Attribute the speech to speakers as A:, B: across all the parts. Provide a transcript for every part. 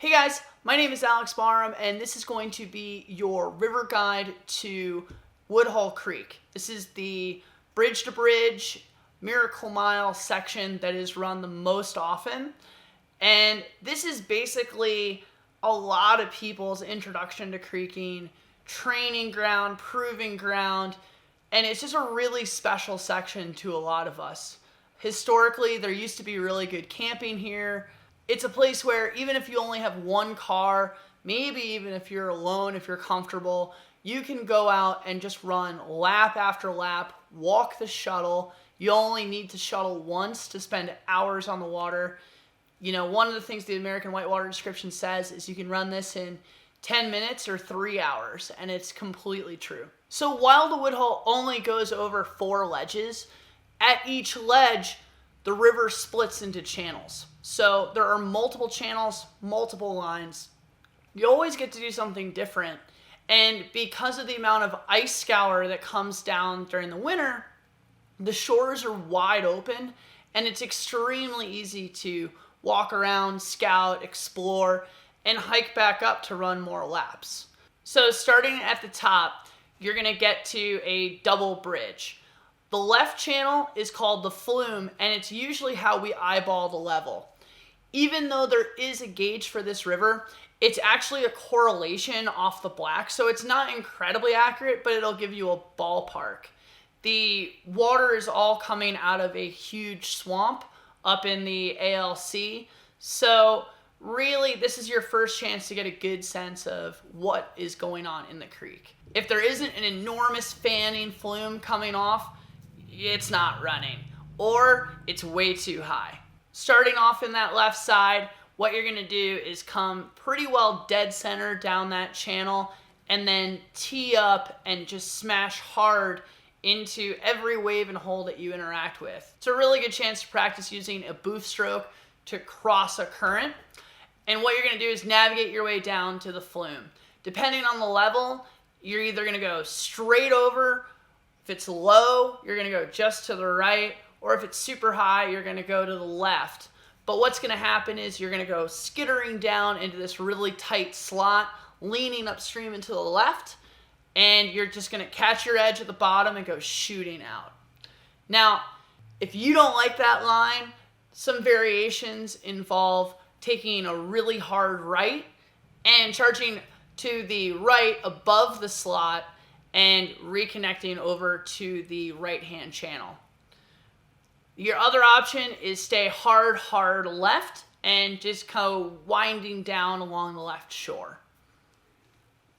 A: Hey guys, my name is Alex Barham and this is going to be your river guide to Woodhull Creek. This is the bridge to bridge Miracle Mile section that is run the most often. And this is basically a lot of people's introduction to creeking, training ground, proving ground, and it's just a really special section to a lot of us. Historically, there used to be really good camping here. It's a place where even if you only have one car, maybe even if you're alone, if you're comfortable, you can go out and just run lap after lap, walk the shuttle. You only need to shuttle once to spend hours on the water. You know, one of the things the American Whitewater description says is you can run this in 10 minutes or 3 hours, and it's completely true. So while the Woodhull only goes over 4 ledges, at each ledge, the river splits into channels. So there are multiple channels, multiple lines. You always get to do something different. And because of the amount of ice scour that comes down during the winter, the shores are wide open and it's extremely easy to walk around, scout, explore, and hike back up to run more laps. So starting at the top, you're gonna get to a double bridge. The left channel is called the flume, and it's usually how we eyeball the level. Even though there is a gauge for this river, it's actually a correlation off the black, so it's not incredibly accurate, but it'll give you a ballpark. The water is all coming out of a huge swamp up in the ALC, so really this is your first chance to get a good sense of what is going on in the creek. If there isn't an enormous fanning flume coming off, it's not running, or it's way too high. Starting off in that left side, what you're gonna do is come pretty well dead center down that channel and then tee up and just smash hard into every wave and hole that you interact with. It's a really good chance to practice using a booth stroke to cross a current. And what you're gonna do is navigate your way down to the flume. Depending on the level, you're either gonna go straight over. If it's low, you're gonna go just to the right, or if it's super high, you're gonna go to the left. But what's gonna happen is you're gonna go skittering down into this really tight slot, leaning upstream and to the left, and you're just gonna catch your edge at the bottom and go shooting out. Now, if you don't like that line, some variations involve taking a really hard right and charging to the right above the slot and reconnecting over to the right-hand channel. Your other option is stay hard left and just go winding down along the left shore.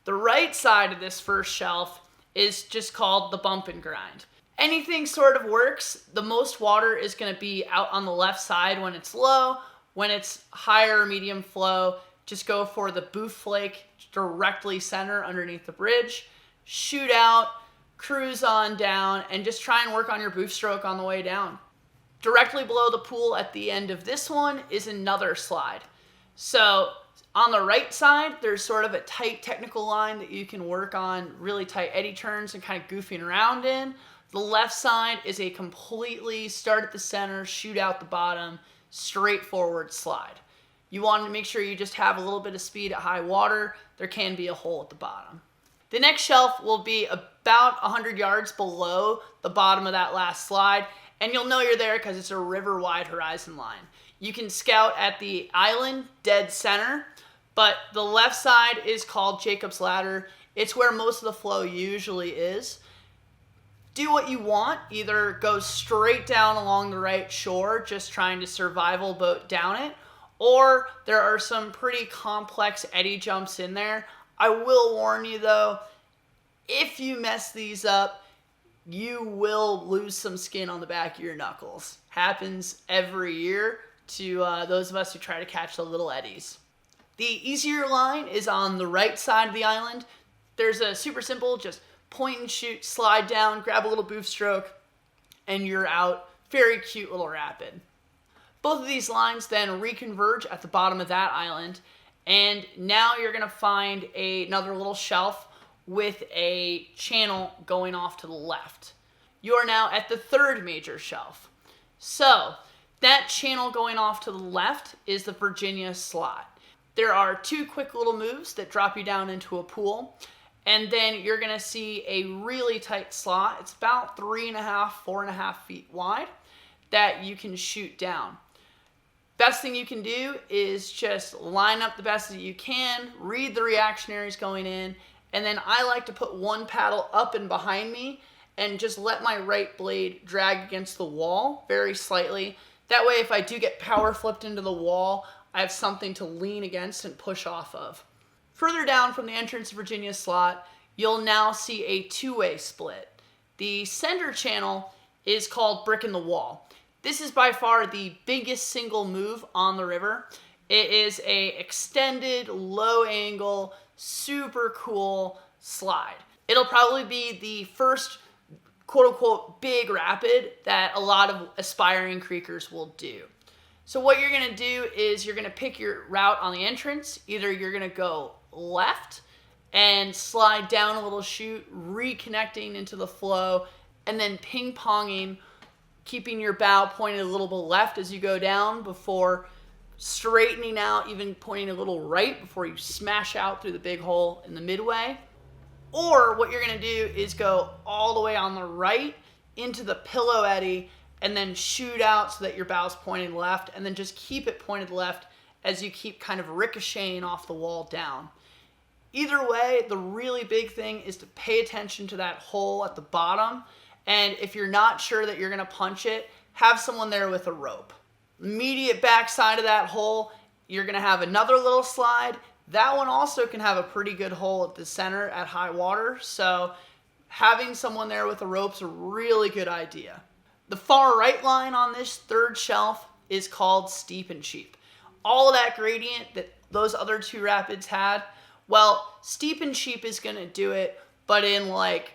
A: The right side of this first shelf is just called the bump and grind. Anything sort of works. The most water is gonna be out on the left side when it's low. When it's higher or medium flow, just go for the booth flake directly center underneath the bridge. Shoot out, cruise on down, and just try and work on your booth stroke on the way down. Directly below the pool at the end of this one is another slide. So on the right side, there's sort of a tight technical line that you can work on really tight eddy turns and kind of goofing around in. The left side is a completely start at the center, shoot out the bottom, straightforward slide. You want to make sure you just have a little bit of speed at high water. There can be a hole at the bottom. The next shelf will be about 100 yards below the bottom of that last slide, and you'll know you're there because it's a river-wide horizon line. You can scout at the island dead center, but the left side is called Jacob's Ladder. It's where most of the flow usually is. Do what you want, either go straight down along the right shore, just trying to survival boat down it, or there are some pretty complex eddy jumps in there. I will warn you though, if you mess these up, you will lose some skin on the back of your knuckles. Happens every year to those of us who try to catch the little eddies. The easier line is on the right side of the island. There's a super simple, just point and shoot, slide down, grab a little booth stroke, and you're out. Very cute little rapid. Both of these lines then reconverge at the bottom of that island, and now you're gonna find another little shelf with a channel going off to the left. You are now at the third major shelf. So that channel going off to the left is the Virginia slot. There are 2 quick little moves that drop you down into a pool. And then you're gonna see a really tight slot. It's about 3.5, 4.5 feet wide that you can shoot down. Best thing you can do is just line up the best that you can, read the reactionaries going in, and then I like to put one paddle up and behind me and just let my right blade drag against the wall very slightly. That way, if I do get power flipped into the wall, I have something to lean against and push off of. Further down from the entrance to Virginia slot, you'll now see a 2-way split. The center channel is called Brick in the Wall. This is by far the biggest single move on the river. It is a extended, low angle, super cool slide. It'll probably be the first quote unquote big rapid that a lot of aspiring creekers will do. So what you're gonna do is you're gonna pick your route on the entrance. Either you're gonna go left and slide down a little chute, reconnecting into the flow, and then ping-ponging, keeping your bow pointed a little bit left as you go down before straightening out, even pointing a little right before you smash out through the big hole in the midway. Or what you're gonna do is go all the way on the right into the pillow eddy and then shoot out so that your bow's pointing left, and then just keep it pointed left as you keep kind of ricocheting off the wall down. Either way, the really big thing is to pay attention to that hole at the bottom, and if you're not sure that you're gonna punch it, have someone there with a rope. Immediate backside of that hole, you're gonna have another little slide. That one also can have a pretty good hole at the center at high water, so having someone there with a rope's a really good idea. The far right line on this third shelf is called Steep and Cheap. All of that gradient that those other 2 rapids had, well, Steep and Cheap is gonna do it, but in like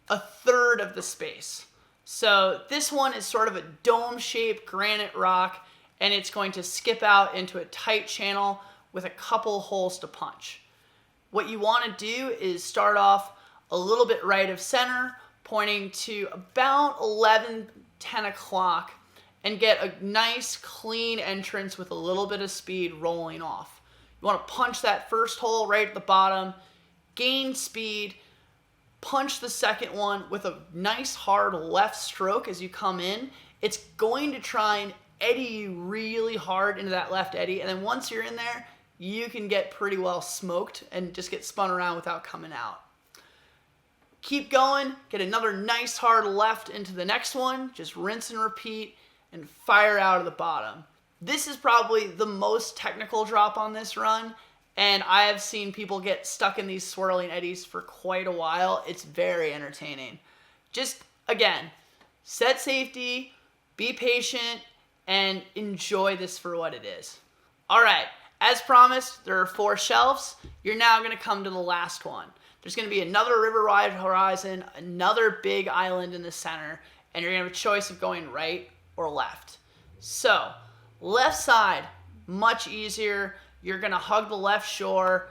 A: a third of the space. So this one is sort of a dome-shaped granite rock, and it's going to skip out into a tight channel with a couple holes to punch. What you wanna do is start off a little bit right of center, pointing to about 11, 10 o'clock, and get a nice clean entrance with a little bit of speed rolling off. You want to punch that first hole right at the bottom, gain speed, punch the second one with a nice hard left stroke as you come in. It's going to try and eddy you really hard into that left eddy, and then once you're in there, you can get pretty well smoked and just get spun around without coming out. Keep going, get another nice hard left into the next one, just rinse and repeat, and fire out of the bottom. This is probably the most technical drop on this run, and I have seen people get stuck in these swirling eddies for quite a while. It's very entertaining. Just, again, set safety, be patient, and enjoy this for what it is. All right, as promised, there are 4 shelves. You're now gonna come to the last one. There's gonna be another river-wide horizon, another big island in the center, and you're gonna have a choice of going right or left. So, left side, much easier. You're gonna hug the left shore,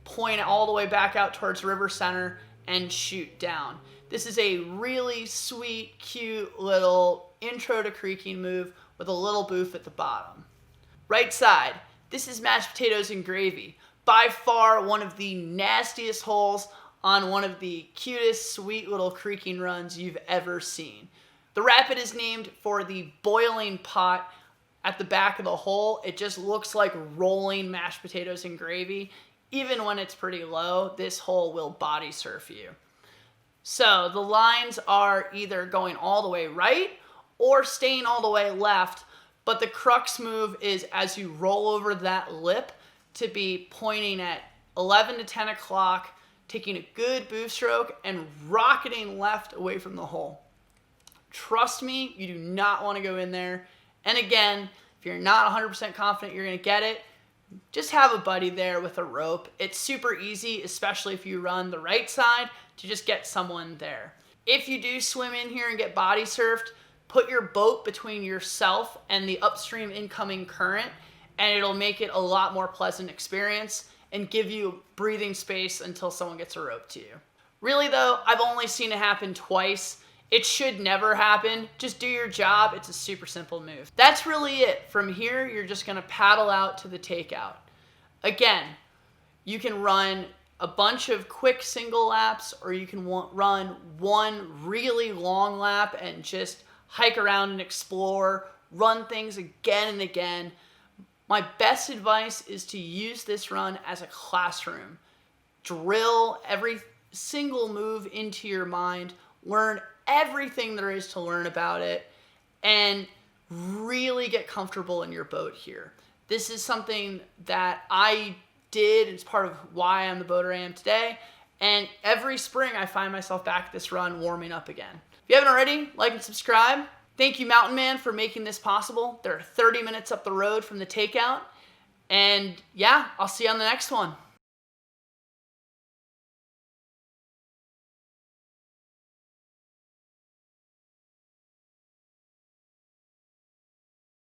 A: point all the way back out towards river center, and shoot down. This is a really sweet, cute little intro to creeking move with a little boof at the bottom. Right side, this is mashed potatoes and gravy. By far one of the nastiest holes on one of the cutest, sweet little creeking runs you've ever seen. The rapid is named for the boiling pot at the back of the hole. It just looks like rolling mashed potatoes and gravy. Even when it's pretty low, this hole will body surf you. So the lines are either going all the way right or staying all the way left, but the crux move is as you roll over that lip to be pointing at 11 to 10 o'clock, taking a good boost stroke and rocketing left away from the hole. Trust me, you do not want to go in there. And again, if you're not 100% confident you're going to get it, just have a buddy there with a rope. It's super easy, especially if you run the right side, to just get someone there. If you do swim in here and get body surfed, put your boat between yourself and the upstream incoming current, and it'll make it a lot more pleasant experience and give you breathing space until someone gets a rope to you. Really though, I've only seen it happen twice. It should never happen. Just do your job. It's a super simple move. That's really it. From here, you're just gonna paddle out to the takeout. Again, you can run a bunch of quick single laps, or you can run one really long lap and just hike around and explore, run things again and again. My best advice is to use this run as a classroom. Drill every single move into your mind, learn everything there is to learn about it, and really get comfortable in your boat here. This is something that I did. It's part of why I'm the boater I am today. And every spring I find myself back at this run warming up again. If you haven't already, like and subscribe. Thank you, Mountain Man, for making this possible. They're 30 minutes up the road from the takeout. And yeah, I'll see you on the next one.